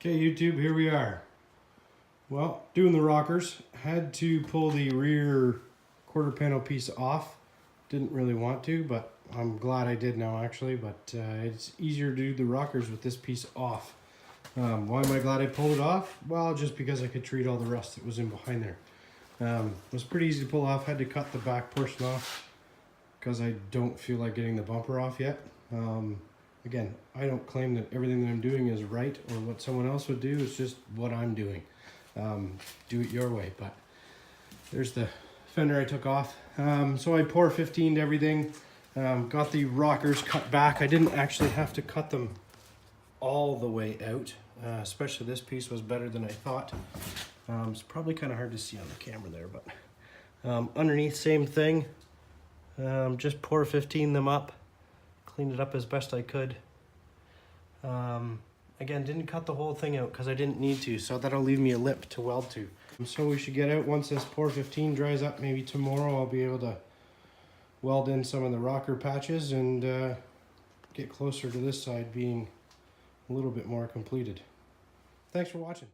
Okay, YouTube, here we are. Well, doing the rockers. Had to pull the rear quarter panel piece off. Didn't really want to, but I'm glad I did now actually. But it's easier to do the rockers with this piece off. Why am I glad I pulled it off? Well, just because I could treat all the rust that was in behind there. It was pretty easy to pull off. Had to cut the back portion off because I don't feel like getting the bumper off yet. Again, I don't claim that everything that I'm doing is right or what someone else would do. It's just what I'm doing. Do it your way. But there's the fender I took off. So I pour 15 to everything. Got the rockers cut back. I didn't actually have to cut them all the way out. Especially this piece was better than I thought. It's probably kind of hard to see on the camera there, but underneath, same thing. Just pour 15 them up. Cleaned it up as best I could. Again, didn't cut the whole thing out because I didn't need to, so that'll leave me a lip to weld to. So we should get out once this pour 15 dries up. Maybe tomorrow I'll be able to weld in some of the rocker patches and get closer to this side being a little bit more completed. Thanks for watching.